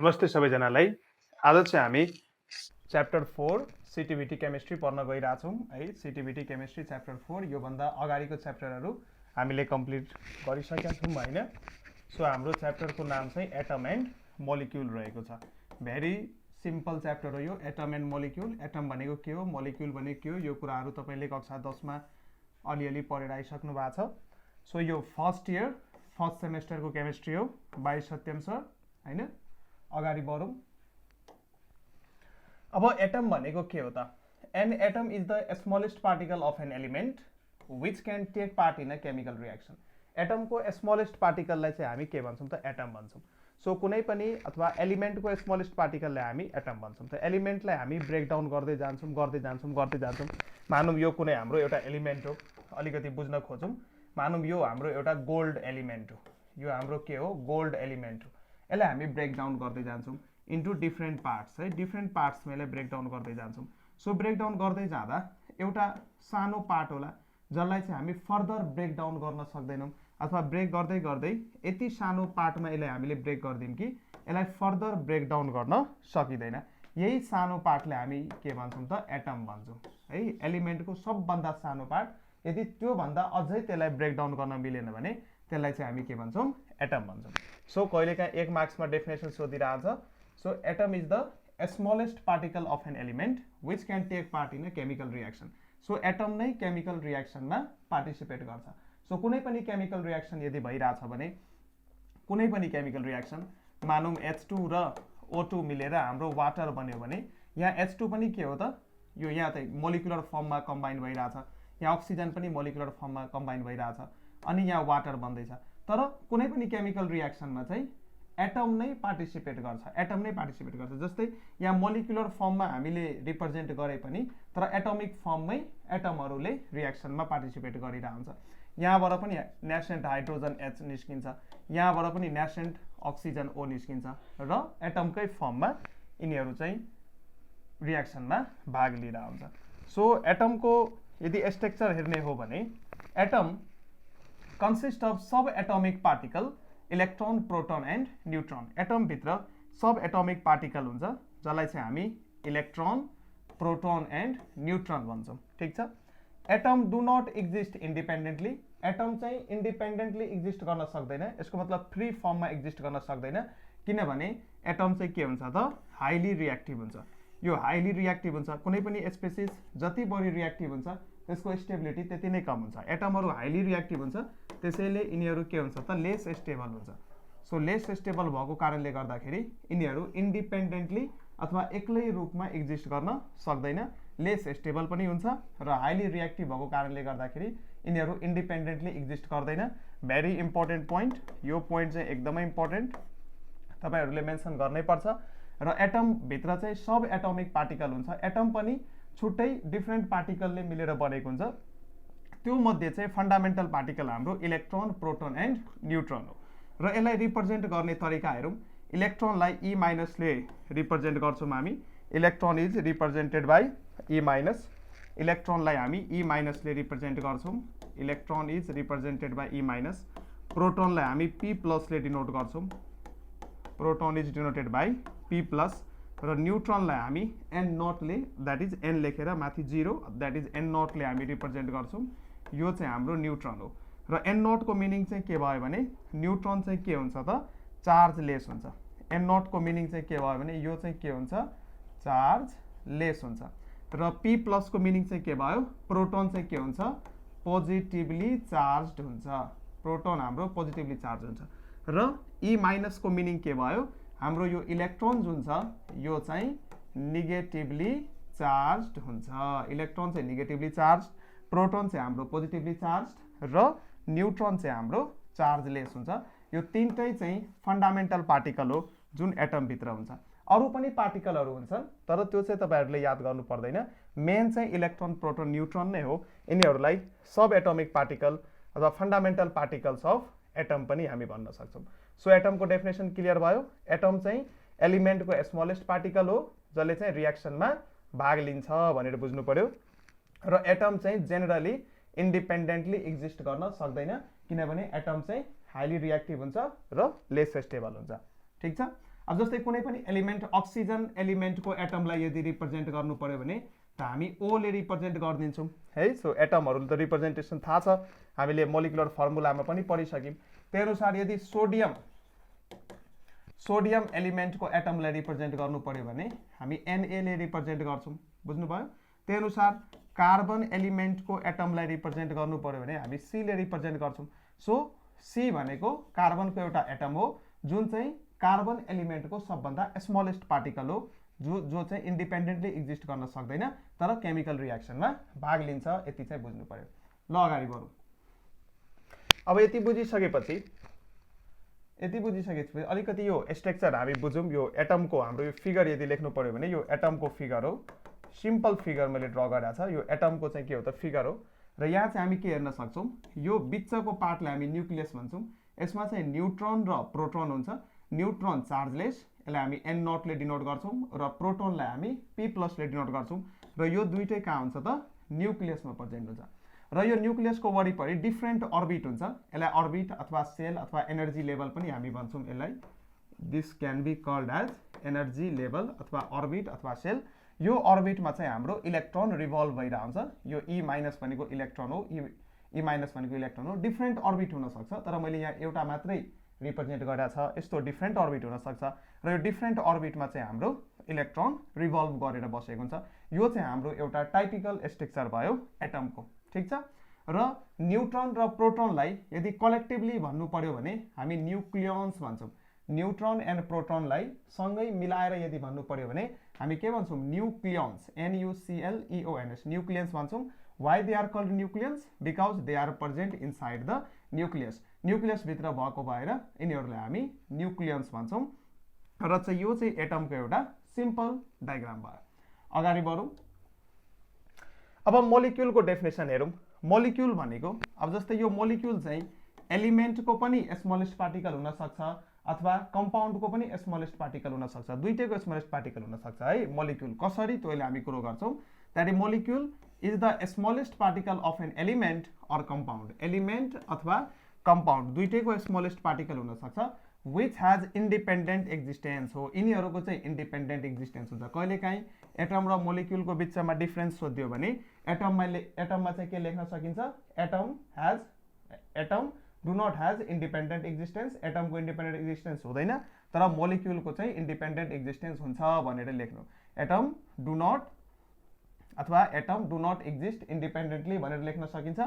नमस्ते सबैजनालाई। आज चाहिँ हामी च्याप्टर 4 सिटिभिटी केमिस्ट्री पढ्न गइरहेछौँ है। सिटिभिटी केमिस्ट्री च्याप्टर 4 यो भन्दा अगाडिको च्याप्टरहरू हामीले कम्प्लिट गरिसकेका छौँ हैन। सो हाम्रो च्याप्टरको नाम चाहिँ एटम एन्ड मोलिक्युल रहेको छ। भेरी सिम्पल च्याप्टर हो यो, एटम एन्ड मोलिक्युल। एटम भनेको के हो, मोलिक्युल भनेको के हो, यो कुराहरू तपाईले कक्षा 10 मा अलिअलि पढेर आइसक्नु भएको छ। सो यो फर्स्ट इयर फर्स्ट सेमेस्टरको केमिस्ट्री हो बाई सत्यम सर हैन। अगाडि बढौँ। अब एटम भनेको के हो त? An atom is the smallest particle of an element which can take part in a chemical reaction. एटमको स्मलेस्ट पार्टिकललाई चाहिँ हामी के भन्छौँ त? एटम भन्छौँ। सो कुनै पनि अथवा एलिमेन्टको स्मलेस्ट पार्टिकललाई हामी एटम भन्छौँ। त एलिमेन्टलाई हामी ब्रेकडाउन गर्दै जान्छौँ। मानौँ यो कुनै हाम्रो एउटा एलिमेन्ट हो, अलिकति बुझ्न खोजौँ। मानौँ यो हाम्रो एउटा गोल्ड एलिमेन्ट हो, यो हाम्रो के हो? गोल्ड एलिमेन्ट हो। यसलाई हामी ब्रेकडाउन गर्दै जान्छौँ इन्टु डिफ्रेन्ट पार्ट्स है। डिफ्रेन्ट पार्ट्समा यसलाई ब्रेकडाउन गर्दै जान्छौँ। सो ब्रेकडाउन गर्दै जाँदा एउटा सानो पार्ट होला जसलाई चाहिँ हामी फर्दर ब्रेकडाउन गर्न सक्दैनौँ, अथवा ब्रेक गर्दै गर्दै यति सानो पार्टमा यसलाई हामीले ब्रेक गरिदिउँ कि यसलाई फर्दर ब्रेकडाउन गर्न सकिँदैन। यही सानो पार्टलाई हामी के भन्छौँ त? एटम भन्छौँ है। एलिमेन्टको सबभन्दा सानो पार्ट यदि त्योभन्दा अझै त्यसलाई ब्रेकडाउन गर्न मिलेन भने त्यसलाई चाहिँ हामी के भन्छौँ? एटम भन्छौँ। सो कहिलेकाहीँ 1 मार्क्समा डेफिनेसन सोधिरहेछ। So atom is the smallest particle of an element which can take part in a chemical reaction. So atom नै केमिकल रिएक्सनमा पार्टिसिपेट गर्छ। सो कुनै पनि केमिकल रिएक्सन यदि भइरहेछ भने, कुनै पनि केमिकल रिएक्सन मानौँ H2 र O2 मिलेर हाम्रो वाटर बन्यो भने यहाँ H2 पनि के हो त? यो यहाँ चाहिँ मोलिकुलर फर्ममा कम्बाइन भइरहेछ, यहाँ अक्सिजन पनि मोलिकुलर फर्ममा कम्बाइन भइरहेछ, अनि यहाँ वाटर बन्दैछ। तर कुनै पनि केमिकल रिएक्सनमा चाहिँ एटम नै पार्टिसिपेट गर्छ। जस्तै यहाँ मोलिकुलर फर्ममा हामीले रिप्रेजेन्ट गरे पनि तर एटमिक फर्ममै एटमहरूले रिएक्सनमा पार्टिसिपेट गरिरहेको हुन्छ। यहाँबाट पनि नेसेन्ट हाइड्रोजन H निस्किन्छ, यहाँबाट पनि नेसेन्ट अक्सिजन O निस्किन्छ र एटमकै फर्ममा यिनीहरू चाहिँ रिएक्सनमा भाग लिइरहेको हुन्छ। सो एटमको यदि स्ट्रक्चर हेर्ने हो भने atom consist of subatomic particle electron, proton and neutron. Atom भित्र सब एटमिक पार्टिकल हुन्छ जसलाई चाहिँ हामी इलेक्ट्रोन, प्रोटोन एन्ड न्यूट्रन भन्छौँ। ठीक छ। Atom do not exist independently. Atom चाहिँ इन्डिपेन्डेन्टली एक्जिस्ट गर्न सक्दैन, यसको मतलब फ्री फर्ममा एक्जिस्ट गर्न सक्दैन। किनभने एटम चाहिँ के हुन्छ त? हाइली रिएक्टिभ हुन्छ। यो हाइली रिएक्टिभ हुन्छ। कुनै पनि स्पेसिस जति बढी रिएक्टिभ हुन्छ त्यसको स्टेबिलिटी त्यति नै कम हुन्छ। एटमहरू हाइली रिएक्टिभ हुन्छ, त्यसैले यिनीहरू के हुन्छ त? लेस स्टेबल हुन्छ। सो लेस स्टेबल भएको कारणले गर्दाखेरि यिनीहरू इन्डिपेन्डेन्टली अथवा एक्लै रूपमा एक्जिस्ट गर्न सक्दैन, लेस स्टेबल पनि हुन्छ र हाइली रिएक्टिभ भएको कारणले गर्दाखेरि यिनीहरू इन्डिपेन्डेन्टली एक्जिस्ट गर्दैन। भेरी इम्पोर्टेन्ट पोइन्ट, यो पोइन्ट चाहिँ एकदमै इम्पोर्टेन्ट, तपाईहरूले मेन्सन गर्नै पर्छ। र एटम भित्र चाहिँ सब एटमिक पार्टिकल हुन्छ। एटम पनि छुट्टै डिफ्रेन्ट पार्टिकलले मिलेर बनेको हुन्छ। त्यो मध्ये चाहिँ फन्डामेन्टल पार्टिकल हाम्रो इलेक्ट्रोन, प्रोटोन एन्ड न्यूट्रन हो। र यसलाई रिप्रेजेन्ट गर्ने तरिका हेरौँ। इलेक्ट्रोनलाई E माइनसले रिप्रेजेन्ट गर्छौँ हामी। Electron is represented by E minus. इलेक्ट्रोनलाई हामी E माइनसले रिप्रेजेन्ट गर्छौँ। Electron is represented by E minus. प्रोटोनलाई हामी P प्लसले डिनोट गर्छौँ। Proton is denoted by P plus. र न्यूट्रनलाई हामी N नोटले, द्याट इज N लेखेर माथि 0, द्याट इज N नोटले हामी रिप्रेजेन्ट गर्छौँ। यो चाहिँ हाम्रो न्यूट्रन हो। र N नोटको मिनिङ चाहिँ के भयो भने न्यूट्रन चाहिँ के हुन्छ त? चार्ज लेस हुन्छ। N नोटको मिनिङ चाहिँ के भयो भने यो चाहिँ के हुन्छ? चार्ज लेस हुन्छ। र P प्लसको मिनिङ चाहिँ के भयो? प्रोटोन चाहिँ के हुन्छ? पोजिटिभली चार्ज हुन्छ। प्रोटोन हाम्रो पोजिटिभली चार्ज हुन्छ। र E माइनसको मिनिङ के भयो? हाम्रो यो इलेक्ट्रोन जुन छ यो चाहिँ नेगेटिभली चार्ज हुन्छ। इलेक्ट्रोन चाहिँ नेगेटिभली चार्ज, प्रोटोन चाहिँ हाम्रो पोजिटिभली चार्ज र न्यूट्रन चाहिँ हाम्रो चार्जलेस हुन्छ। यो तीनटै चाहिँ फन्डामेन्टल पार्टिकल हो जुन एटम भित्र हुन्छ। अरू पनि पार्टिकलहरू हुन्छन् तर त्यो चाहिँ तपाईहरूले याद गर्नु पर्दैन। मेन चाहिँ इलेक्ट्रोन, प्रोटोन, न्यूट्रन नै हो। यिनीहरूलाई सब एटमिक पार्टिकल अथवा फन्डामेन्टल पार्टिकल्स अफ एटम पनि हामी भन्न सक्छौँ। सो एटमको डेफिनेसन क्लियर भयो। एटम चाहिँ एलिमेन्टको स्मलेस्ट पार्टिकल हो जसले चाहिँ रिएक्सनमा भाग लिन्छ भनेर बुझ्नु पर्यो। र एटम चाहिँ जेनरली इन्डिपेन्डेन्टली एक्जिस्ट गर्न सक्दैन किनभने एटम चाहिँ हाइली रिएक्टिभ हुन्छ र लेस स्टेबल हुन्छ। ठीक छ। अब जस्तै कुनै पनि एलिमेन्ट अक्सिजन एलिमेन्टको एटमलाई यदि रिप्रेजेन्ट गर्नु पर्यो भने त हामी ओ ले रिप्रेजेन्ट गरिदिन्छौँ है। सो एटमहरुले त रिप्रेजेन्टेसन थाहा छ, हामीले मोलिकुलर फर्मुलामा पनि पढिसक्यौँ। त्यही अनुसार यदि सोडियम एलिमेन्टको एटमलाई रिप्रेजेन्ट गर्नु पर्यो भने हामी Na ले रिप्रेजेन्ट गर्छौँ, बुझ्नुभयो। त्यही अनुसार कार्बन एलिमेन्टको एटमलाई रिप्रेजेन्ट गर्नु पर्यो भने हामी C ले रिप्रेजेन्ट गर्छौँ। सो C भनेको कार्बनको एउटा एटम हो जुन चाहिँ कार्बन एलिमेन्टको सबभन्दा स्मलेस्ट पार्टिकल हो, जो चाहिँ इन्डिपेन्डेन्टली एक्जिस्ट गर्न सक्दैन तर केमिकल रियाक्सनमा भाग लिन्छ। यति चाहिँ बुझ्नु पर्यो। ल अगाडि बढौँ। अब यति बुझिसकेपछि अलिकति यो स्ट्रक्चर हामी बुझौँ। यो एटमको हाम्रो यो फिगर यदि लेख्नु पर्यो भने यो एटमको फिगर हो, सिम्पल फिगर मैले ड्र गरेको छ। यो एटमको चाहिँ के हो त फिगर हो र यहाँ चाहिँ हामी के हेर्न सक्छौँ, यो बिचको पार्टलाई हामी न्युक्लियस भन्छौँ। यसमा चाहिँ न्युट्रोन र प्रोटोन हुन्छ। न्युट्रोन चार्जलेस, यसलाई हामी N0 ले डिनोट गर्छौँ र प्रोटोनलाई हामी P+ ले डिनोट गर्छौँ र यो दुईटै कहाँ हुन्छ त न्युक्लियसमा प्रेजेन्ट हुन्छ र यो न्युक्लियसको वरिपरि डिफ्रेन्ट अर्बिट हुन्छ। यसलाई अर्बिट अथवा सेल अथवा एनर्जी लेभल पनि हामी भन्छौँ। यसलाई this can be called as energy level अथवा अर्बिट अथवा सेल। यो अर्बिटमा चाहिँ हाम्रो इलेक्ट्रोन रिभल्भ भइरहेको हुन्छ। यो E- भनेको इलेक्ट्रोन हो, E- भनेको इलेक्ट्रोन हो। डिफ्रेन्ट अर्बिट हुनसक्छ तर मैले यहाँ एउटा मात्रै रिप्रेजेन्ट गरेको छ। यस्तो डिफ्रेन्ट अर्बिट हुनसक्छ र यो डिफ्रेन्ट अर्बिटमा चाहिँ हाम्रो इलेक्ट्रोन रिभल्भ गरेर बसेको हुन्छ। यो चाहिँ हाम्रो एउटा टाइपिकल स्ट्रक्चर भयो एटमको, ठिक छ। र न्युट्रोन र प्रोटोनलाई यदि कलेक्टिभली भन्नु पर्यो भने हामी न्युक्लियन्स भन्छौँ। न्युट्रोन एन्ड प्रोटोनलाई सँगै मिलाएर यदि भन्नु पर्यो भने हामी के भन्छौँ, न्युक्लियन्स, NuCleons, न्युक्लियन्स भन्छौँ। Why they are called nucleons? Because they are present inside the nucleus. न्युक्लियसभित्र भएको भएर यिनीहरूलाई हामी न्युक्लियन्स भन्छौँ र चाहिँ यो चाहिँ एटमको एउटा सिम्पल डायग्राम भयो। अगाडि बढौँ। अब मोलिक्युलको डेफिनेसन हेरौँ। मोलिक्युल भनेको अब जस्तै यो मोलिक्युल चाहिँ एलिमेन्टको पनि स्मलेस्ट पार्टिकल हुनसक्छ अथवा कम्पाउन्डको पनि स्मलेस्ट पार्टिकल हुनसक्छ, दुईटैको स्मलेस्ट पार्टिकल हुनसक्छ है। मोलिक्युल कसरी त्यसले हामी कुरो गर्छौँ। That molecule is the smallest particle of an element or compound. Element अथवा कम्पाउन्ड दुईटैको स्मलेस्ट पार्टिकल हुनसक्छ विच हैज इन्डिपेन्डेन्ट एक्जिस्टेन्स हो। यिनीहरूको चाहिँ इन्डिपेन्डेन्ट एक्जिस्टेन्स हुन्छ। कहिलेकाहीँ एटम र मोलिक्युलको बिचमा डिफ्रेन्स सोध्यो भने एटममा चाहिँ के लेख्न सकिन्छ, atom do not has independent existence. एटमको इन्डिपेन्डेन्ट एक्जिस्टेन्स हुँदैन तर मोलिक्युलको चाहिँ इन्डिपेन्डेन्ट एक्जिस्टेन्स हुन्छ भनेर लेख्नु। Atom do not exist independently भनेर लेख्न सकिन्छ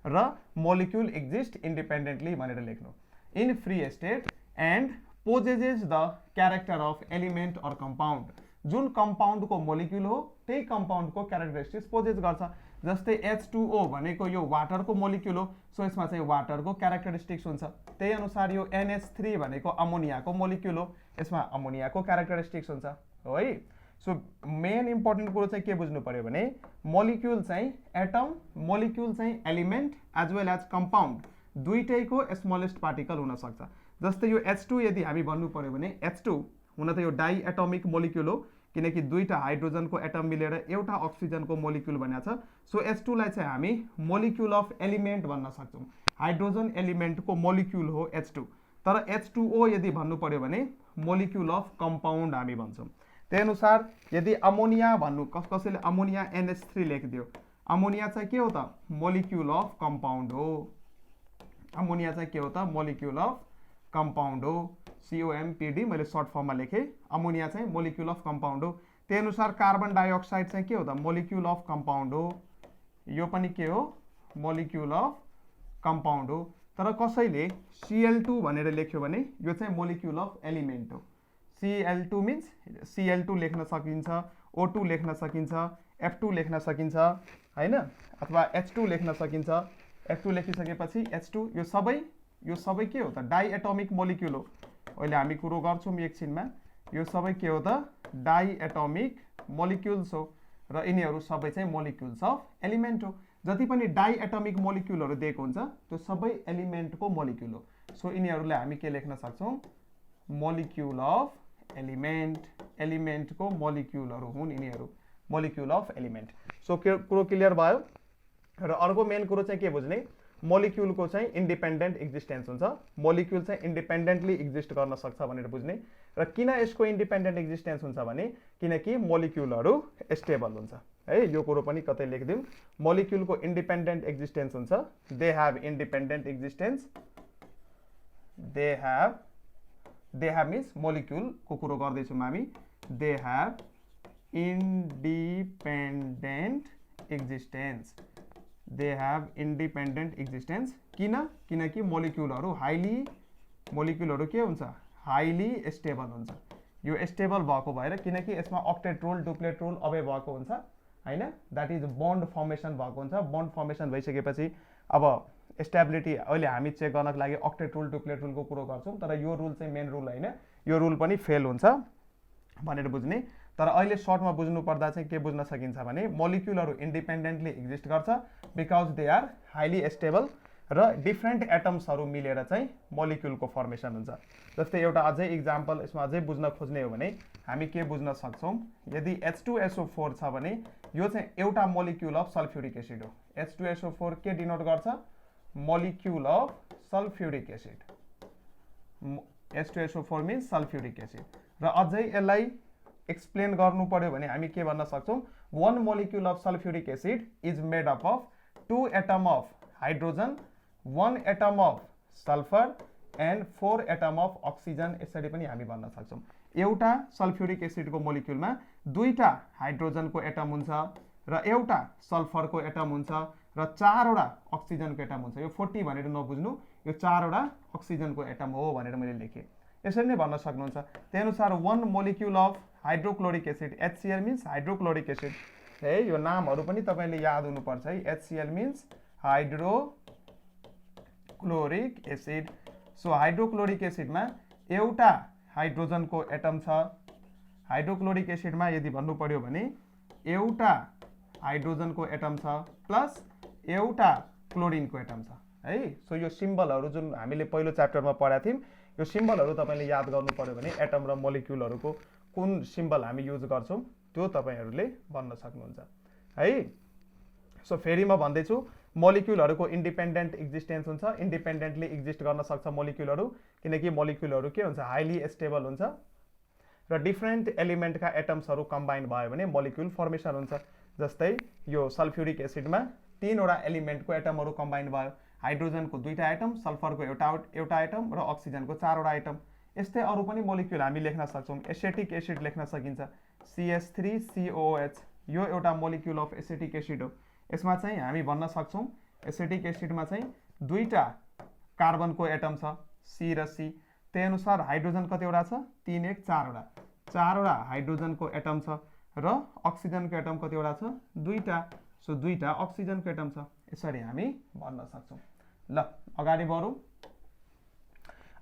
र मोलिक्युल एक्जिस्ट इन्डिपेन्डेन्टली भनेर लेख्नु। In free state and possesses the character of element or compound. जुन कम्पाउन्डको मोलिक्युल हो त्यही कम्पाउन्डको क्यारेक्टरिस्टिक्स पोजेस गर्छ। जस्तै H2O भनेको यो वाटरको मोलिक्युल हो, सो यसमा चाहिँ वाटरको क्यारेक्टरिस्टिक्स हुन्छ। त्यही अनुसार यो NH3 भनेको अमोनियाको मोलिक्युल हो, यसमा अमोनियाको क्यारेक्टरिस्टिक्स हुन्छ हो है। सो मेन इम्पोर्टेन्ट कुरो चाहिँ के बुझ्नु पर्यो भने मोलिक्युल चाहिँ एटम, मोलिक्युल चाहिँ element as well as compound दुईटैको स्मलेस्ट पार्टिकल हुनसक्छ। जस्तै यो H2 यदि हामी भन्नु पर्यो भने H2 हुन त यो डाई एटोमिक मोलिक्युल हो किनकि दुईटा हाइड्रोजनको एटम मिलेर एउटा अक्सिजनको मोलिक्युल बनेको छ। सो H2 लाई चाहिँ हामी मोलिक्युल अफ एलिमेन्ट भन्न सक्छौँ। हाइड्रोजन एलिमेन्टको मोलिक्युल हो H2। तर H2O यदि भन्नु पर्यो भने मोलिक्युल अफ कम्पाउन्ड हामी भन्छौँ। त्यही अनुसार यदि अमोनिया भन्नु कसैले अमोनिया NH3 लेखिदियो, अमोनिया चाहिँ के हो त मोलिक्युल अफ कम्पाउन्ड हो। अमोनिया चाहिँ के हो त मोलिक्युल अफ कम्पाउन्ड हो। COMPD मैले सर्ट फर्ममा लेखेँ। अमोनिया चाहिँ मोलिक्युल अफ कम्पाउन्ड हो। त्यही अनुसार कार्बन डाइअक्साइड चाहिँ के हो त मोलिक्युल अफ कम्पाउन्ड हो। यो पनि के हो मोलिक्युल अफ कम्पाउन्ड हो। तर कसैले Cl2 भनेर लेख्यो भने यो चाहिँ मोलिक्युल अफ एलिमेन्ट हो। Cl2 मिन्स Cl2 लेख्न सकिन्छ, O2 लेख्न सकिन्छ, F2 लेख्न सकिन्छ हैन, अथवा H2 लेख्न सकिन्छ। F2 लेखिसकेपछि H2 यो सबै के हो त डाई एटोमिक मोलिक्युल हो। अहिले हामी कुरो गर्छौँ एकछिनमा। यो सबै के हो त डाई एटोमिक मोलिक्युल्स हो र यिनीहरू सबै चाहिँ मोलिक्युल्स अफ एलिमेन्ट हो। जति पनि डाई एटोमिक मोलिक्युलहरू दिएको हुन्छ त्यो सबै एलिमेन्टको मोलिक्युल हो। सो यिनीहरूलाई हामी के लेख्न सक्छौँ मोलिक्युल अफ एलिमेन्ट। एलिमेन्टको मोलिक्युलहरू हुन् यिनीहरू, मोलिक्युल अफ एलिमेन्ट। सो कुरो क्लियर भयो। र अर्को मेन कुरो चाहिँ के बुझ्ने, मोलिक्युलको चाहिँ इन्डिपेन्डेन्ट एक्जिस्टेन्स हुन्छ, मोलिक्युल चाहिँ इन्डिपेन्डेन्टली एक्जिस्ट गर्न सक्छ भनेर बुझ्ने। र किन यसको इन्डिपेन्डेन्ट एक्जिस्टेन्स हुन्छ भने किनकि मोलिक्युलहरू स्टेबल हुन्छ है, यो कुरो पनि कतै लेखिदिउँ। मोलिक्युलको इन्डिपेन्डेन्ट एक्जिस्टेन्स हुन्छ, they have independent existence, they have means मोलिक्युलको कुरो गर्दैछौँ हामी, they have independent existence, they have independent existence. किनकि मोलिक्युलहरू के हुन्छ, हाइली स्टेबल हुन्छ। यो स्टेबल भएको भएर किनकि यसमा octet rule duplet rule obey भएको हुन्छ हैन, द्याट इज बन्ड फर्मेसन भएको हुन्छ। बन्ड फर्मेसन भइसकेपछि अब स्टेबिलिटी अहिले हामी चेक गर्नको लागि अक्टेट रुल डुप्लेट रुलको कुरो गर्छौँ, तर यो रुल चाहिँ मेन रुल होइन, यो रुल पनि फेल हुन्छ भनेर बुझ्ने। तर अहिले सर्टमा बुझ्नु पर्दा चाहिँ के बुझ्न सकिन्छ भने मोलिक्युलहरू इन्डिपेन्डेन्टली एक्जिस्ट गर्छ because they are highly stable र डिफ्रेन्ट एटम्सहरू मिलेर चाहिँ मोलिक्युलको फर्मेसन हुन्छ। जस्तै एउटा अझै इक्जाम्पल यसमा अझै बुझ्न खोज्ने हो भने हामी के बुझ्न सक्छौँ, यदि H2SO4 छ भने यो चाहिँ एउटा मोलिक्युल अफ सल्फ्युरिक एसिड हो। H2SO4 के डिनोट गर्छ, molecule of sulphuric acid, H2SO4 means sulphuric acid. र अझै यसलाई एक्सप्लेन गर्नु पर्यो भने हामी के भन्न सक्छौँ, one molecule of sulfuric acid is made up of 2 atoms of hydrogen, 1 atom of sulfur and 4 atoms of oxygen। यसरी पनि हामी भन्न सक्छौँ एउटा सल्फ्युरिक एसिडको मोलिक्युलमा दुईटा हाइड्रोजनको एटम हुन्छ र एउटा सल्फरको एटम हुन्छ र 4वटा अक्सिजनको एटम हुन्छ। यो 40 भनेर नबुझ्नु, यो 4वटा अक्सिजनको एटम हो भनेर मैले लेखेँ, यसरी नै भन्न सक्नुहुन्छ। त्यही अनुसार one molecule of hydrochloric acid, HCl means hydrochloric acid है, यो नामहरू पनि तपाईँले याद हुनुपर्छ है। HCl means hydrochloric acid. So hydrochloric एसिडमा एउटा हाइड्रोजनको एटम छ, हाइड्रोक्लोरिक एसिडमा यदि भन्नु पर्यो भने एउटा हाइड्रोजनको एटम छ प्लस एउटा क्लोरिनको एटम छ है। सो यो सिम्बलहरू जुन हामीले पहिलो च्याप्टरमा पढाएको थियौँ, यो सिम्बलहरू तपाईँले याद गर्नु पर्यो भने एटम र मोलिक्युलहरूको कुन सिम्बल हामी युज गर्छौँ त्यो तपाईँहरूले भन्न सक्नुहुन्छ है। सो फेरि म भन्दैछु, मोलिक्युलहरूको इन्डिपेन्डेन्ट एक्जिस्टेन्स हुन्छ, इन्डिपेन्डेन्टली एक्जिस्ट गर्न सक्छ मोलिक्युलहरू किनकि मोलिक्युलहरू के हुन्छ, हाइली स्टेबल हुन्छ र डिफ्रेन्ट एलिमेन्टका एटम्सहरू कम्बाइन भयो भने मोलिक्युल फर्मेसन हुन्छ। जस्तै यो सल्फ्युरिक एसिडमा 3वटा एलिमेन्टको एटमहरू कम्बाइन भयो, हाइड्रोजनको 2टा एटम, सल्फरको एउटा एटम र अक्सिजनको 4वटा एटम। यस्तै अरू पनि मोलिक्युल हामी लेख्न सक्छौँ। एसेटिक एसिड लेख्न सकिन्छ, CH3COOH, यो एउटा मोलिक्युल अफ एसेटिक एसिड हो। यसमा चाहिँ हामी भन्न सक्छौँ एसेटिक एसिडमा चाहिँ 2टा कार्बनको एटम छ, C र C। त्यही अनुसार हाइड्रोजन कतिवटा छ, 3 1 4वटा, 4वटा हाइड्रोजनको एटम छ र अक्सिजनको एटम कतिवटा छ, 2टा। सो 2टा अक्सिजनको एटम छ, यसरी हामी भन्न सक्छौँ। ल अगाडि बढौँ।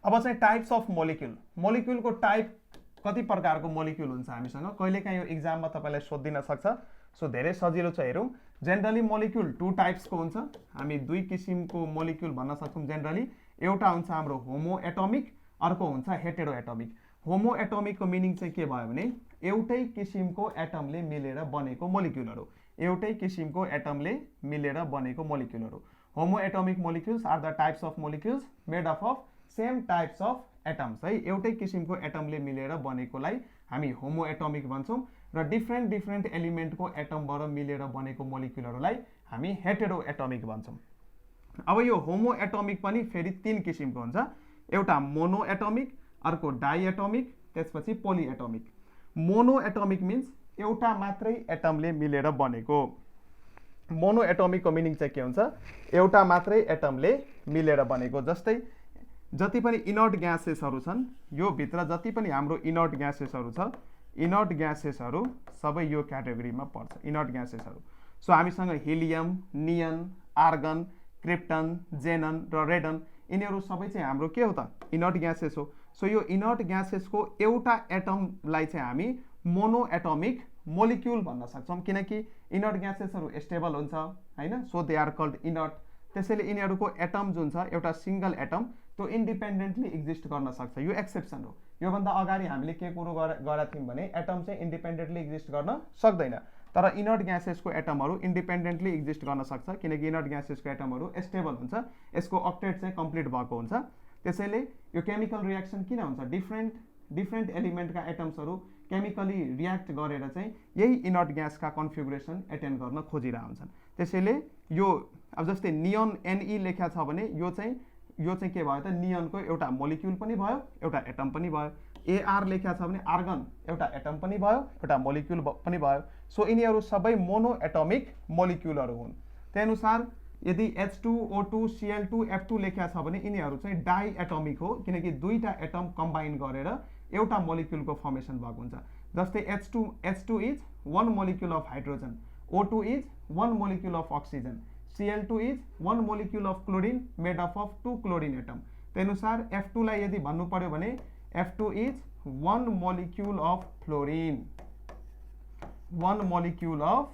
अब चाहिँ टाइप्स अफ मोलिक्युल, मोलिक्युलको टाइप कति प्रकारको मोलिक्युल हुन्छ हामीसँग, कहिलेकाहीँ यो इक्जाममा तपाईँलाई सोधिदिन सक्छ। सो धेरै सजिलो छ, हेरौँ। जेनरली मोलिक्युल 2 टाइप्सको हुन्छ, हामी 2 किसिमको मोलिक्युल भन्न सक्छौँ जेनरली। एउटा हुन्छ हाम्रो होमो एटोमिक, अर्को हुन्छ हेटेरो एटोमिक। होमो एटोमिकको मिनिङ चाहिँ के भयो भने एउटै किसिमको एटमले मिलेर बनेको मोलिक्युलहरू, एउटै किसिमको एटमले मिलेर बनेको मोलिक्युलहरू। Homo atomic molecules are the types of molecules made up of same types of atoms है। एउटै किसिमको एटमले मिलेर बनेकोलाई हामी होमो एटोमिक भन्छौँ र डिफ्रेन्ट एलिमेन्टको एटमबाट मिलेर बनेको मोलिक्युलहरूलाई हामी हेटेरो एटोमिक भन्छौँ। अब यो होमो एटोमिक पनि फेरि 3 किसिमको हुन्छ, एउटा मोनो एटोमिक, अर्को डाइ एटोमिक, त्यसपछि पोली एटोमिक। मोनो एटोमिक मिन्स एउटा मात्रै एटमले मिलेर बनेको। मोनो एटोमिकको मिनिङ चाहिँ के हुन्छ, एउटा मात्रै एटमले मिलेर बनेको। जस्तै जति पनि इनर्ट ग्यासेसहरू छन्, यो भित्र जति पनि हाम्रो इनर्ट ग्यासेसहरू छ, इनर्ट ग्यासेसहरू सबै यो क्याटेगोरीमा पर्छ, इनर्ट ग्यासेसहरू। सो हामीसँग हिलियम, नियन, आर्गन, क्रिप्टन, जेनन र रेडन, यिनीहरू सबै चाहिँ हाम्रो के हो त, इनर्ट ग्यासेस हो। सो यो इनर्ट ग्यासेसको एउटा एटमलाई चाहिँ हामी मोनो एटोमिक मोलिक्युल भन्न सक्छौँ किनकि इनर्ट ग्यासेसहरू स्टेबल हुन्छ हैन। So they are called inert. त्यसैले यिनीहरूको एटम जुन छ, एउटा सिंगल एटम, त्यो इन्डिपेन्डेन्टली एक्जिस्ट गर्न सक्छ। यो एक्सेप्सन हो। योभन्दा अगाडि हामीले के कुरो गरेका थियौँ भने एटम चाहिँ इन्डिपेन्डेन्टली एक्जिस्ट गर्न सक्दैन। तर इनर्ट ग्यासेसको एटमहरू इन्डिपेन्डेन्टली एक्जिस्ट गर्न सक्छ किनकि इनर्ट ग्यासेसको एटमहरू स्टेबल हुन्छ, यसको अक्टेट चाहिँ कम्प्लिट भएको हुन्छ। त्यसैले यो केमिकल रियाक्सन किन हुन्छ, डिफ्रेन्ट एलिमेन्टका एटम्सहरू केमिकली रियाक्ट गरेर चाहिँ यही इनर्ट ग्यासका कन्फिगुरेसन एटेन्ड गर्न खोजिरहेका हुन्छन्। त्यसैले यो अब जस्तै नियन Ne लेख्या छ भने यो चाहिँ के भयो त, नियनको एउटा मोलिक्युल पनि भयो, एउटा एटम पनि भयो। Ar लेख्या छ भने आर्गन एउटा एटम पनि भयो, एउटा मोलिक्युल पनि भयो। सो यिनीहरू सबै मोनो एटमिक मोलिक्युलहरू हुन्। त्यही अनुसार यदि H2O2 Cl2 F2 लेख्या छ भने यिनीहरू चाहिँ डाई एटमिक हो किनकि दुईटा एटम कम्बाइन गरेर एउटा मोलिक्युलको फर्मेसन भएको हुन्छ। जस्तै H2 is one molecule of hydrogen, O2 is one molecule of oxygen, Cl2 is one molecule of chlorine made up of 2 chlorine atom। त्यही अनुसार F2 लाई यदि भन्नु पर्यो भने F2 is one molecule of fluorine, one molecule of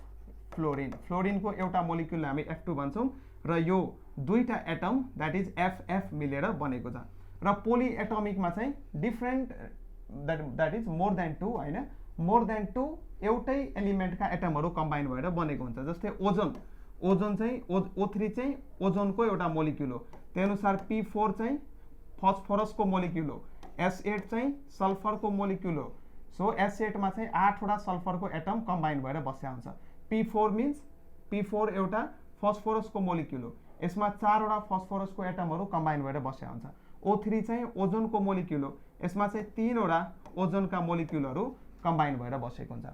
fluorine। Fluorine को एउटा molecule हामी F2 भन्छौं र यो दुईटा एटम दैट इज FF मिलेर बनेको छ। र पोली एटमिकमा चाहिँ different that is more than 2 हैन, मोर देन 2 एउटै एलिमेन्टका एटमहरू कम्बाइन भएर बनेको हुन्छ। जस्तै ओजोन चाहिँ O3 चाहिँ ओजोनको एउटा मोलिक्युल हो। त्यही अनुसार P4 चाहिँ फस्फोरसको मोलिक्युल हो, S8 चाहिँ सल्फरको मोलिक्युल हो। सो S8 मा चाहिँ 8 वटा सल्फरको एटम कम्बाइन भएर बस्या हुन्छ। P4 एउटा फस्फोरसको मोलिक्युल हो, यसमा 4 वटा फस्फोरसको एटमहरू कम्बाइन भएर बस्या हुन्छ। O3 चाहिँ ओजोनको मोलिक्युल हो, यसमा चाहिँ 3 वटा ओजोनका मोलिक्युलहरू कम्बाइन भएर बसेको हुन्छ।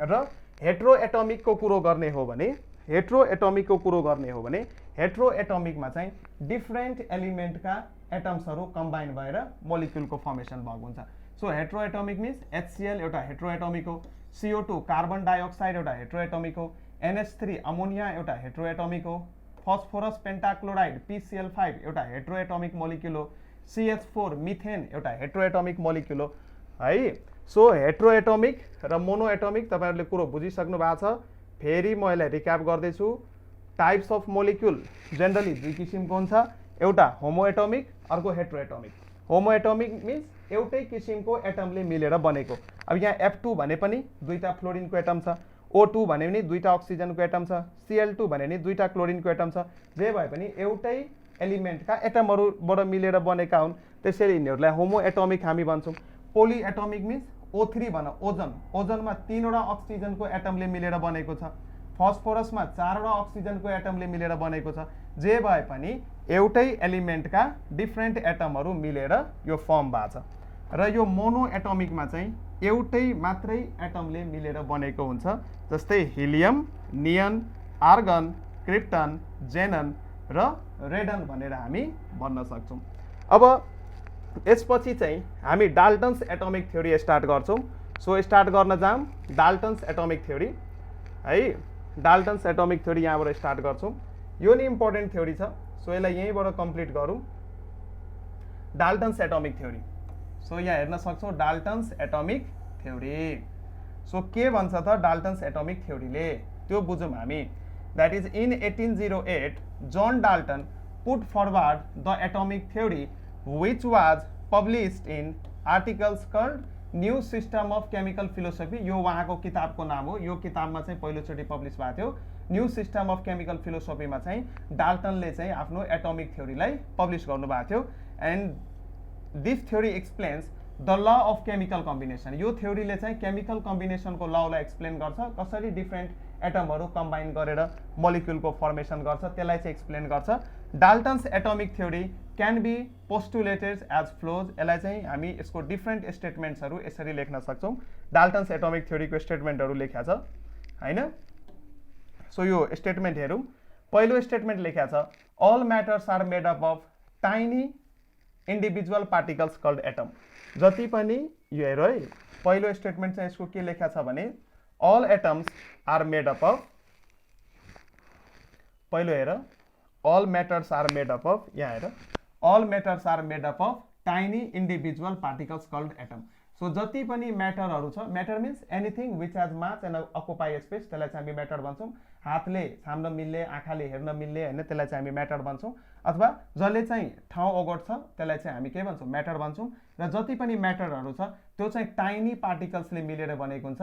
र हेट्रो एटमिकको कुरो गर्ने हो भने हेट्रो एटमिकमा चाहिँ डिफरेन्ट एलिमेन्टका एटम्सहरू कम्बाइन भएर मोलिक्युलको फर्मेसन भएको हुन्छ। So hetero atomic means HCl एउटा हेट्रो एटमिक हो, CO2 कार्बन डाइअक्साइड एउटा हेट्रो एटमिक हो, NH3 अमोनिया एउटा हेट्रो एटमिक हो, फस्फोरस पेन्टाक्लोराइड PCl5 एउटा हेट्रो एटमिक मोलिक्युल हो, CH4 मिथेन एउटा हेट्रो एटमिक मोलिक्युल हो है। सो हेट्रो एटमिक र मोनो एटमिक तपाईहरुले कुरो बुझिसक्नु भएको छ। फेरि म यसलाई रिक्याप गर्दैछु। टाइप्स अफ मोलिक्युल जनरली दुई किसिमको हुन्छ, एउटा होमो एटमिक अर्को हेट्रो एटमिक। होमो एटमिक मिन्स एउटै किसिमको एटमले मिलेर बनेको। अब यहाँ F2 भने पनि दुईटा फ्लोरिनको एटम छ, O2 भने पनि दुईटा अक्सिजनको एटम छ, Cl2 भने पनि दुईटा क्लोरिनको एटम छ। जे भए पनि एउटै एलिमेन्टका एटमहरूबाट मिलेर बनेका हुन्, त्यसैले यिनीहरूलाई होमो एटमिक हामी भन्छौँ। पोली एटमिक मिन्स O3 भन ओजोनमा 3 वटा अक्सिजनको एटमले मिलेर बनेको छ, फस्फोरसमा 4 वटा अक्सिजनको एटमले मिलेर बनेको छ। जे भए पनि एउटै एलिमेन्टका डिफरेन्ट एटमहरू मिलेर यो फर्म भएको छ। र यो मोनो एटमिकमा चाहिँ एउटै मात्रै एटमले मिलेर बनेको हुन्छ। जस्तै हिलियम, नियन, आर्गन, क्रिप्टन, जेनन र रेडन भनेर हामी भन्न सक्छौँ। अब यसपछि चाहिँ हामी डाल्टन्स एटमिक थ्योरी स्टार्ट गर्छौँ। सो स्टार्ट गर्न जाम डाल्टन्स एटमिक थ्योरी है। डाल्टन्स एटमिक थ्योरी यहाँबाट स्टार्ट गर्छौँ। यो नि इम्पोर्टेन्ट थ्योरी छ, सो यसलाई यहीँबाट कम्प्लिट गरौँ। डाल्टन्स एटमिक थ्योरी, सो यहाँ हेर्न सक्छौँ डाल्टन्स एटमिक थ्योरी। सो के भन्छ त डाल्टन्स एटमिक थ्योरीले, त्यो बुझौँ हामी। That is in 1808 John Dalton put forward the atomic theory which was published in articles called New System of Chemical Philosophy। यो उहाँको किताबको नाम हो। यो किताबमा चाहिँ पहिलोचोटि पब्लिस भएको थियो। न्यू सिस्टम अफ केमिकल फिलोसफीमा चाहिँ डाल्टनले चाहिँ आफ्नो एटमिक थ्योरीलाई पब्लिस गर्नुभएको थियो। And this theory explains the law of chemical combination. यो थ्योरीले चाहिँ केमिकल कम्बिनेसनको ललाई एक्सप्लेन गर्छ, कसरी डिफरेन्ट एटमहरू कम्बाइन गरेर मोलिक्युलको फर्मेसन गर्छ त्यसलाई चाहिँ एक्सप्लेन गर्छ। Dalton's atomic theory can be postulated as follows. यसलाई चाहिँ हामी यसको डिफरेन्ट स्टेटमेन्ट्सहरू यसरी लेख्न सक्छौँ। डाल्टन्स एटमिक थ्योरीको स्टेटमेन्टहरू लेख्या छ हैन। सो यो स्टेटमेन्ट हेरौँ। पहिलो स्टेटमेन्ट लेख्या छ all matters are made up of tiny individual particles called atom. जति पनि यो हेर है, पहिलो स्टेटमेन्ट चाहिँ यसको के लेख्या छ भने all atoms are made up of, पहिलो हेर all matters are made up of, यहाँ हेर all matters are made up of tiny individual particles called atom. So जति पनि म्याटरहरू छ, matter means anything which has mass and occupy space, त्यसलाई चाहिँ हामी म्याटर भन्छौँ। हातले छाम्न मिल्ने, आँखाले हेर्न मिल्ने हैन, त्यसलाई चाहिँ हामी म्याटर भन्छौँ। अथवा जसले चाहिँ ठाउँ ओगट्छ त्यसलाई चाहिँ हामी के भन्छौँ, म्याटर भन्छौँ। र जति पनि म्याटरहरू छ त्यो चाहिँ टाइनी पार्टिकल्सले मिलेर बनेको हुन्छ।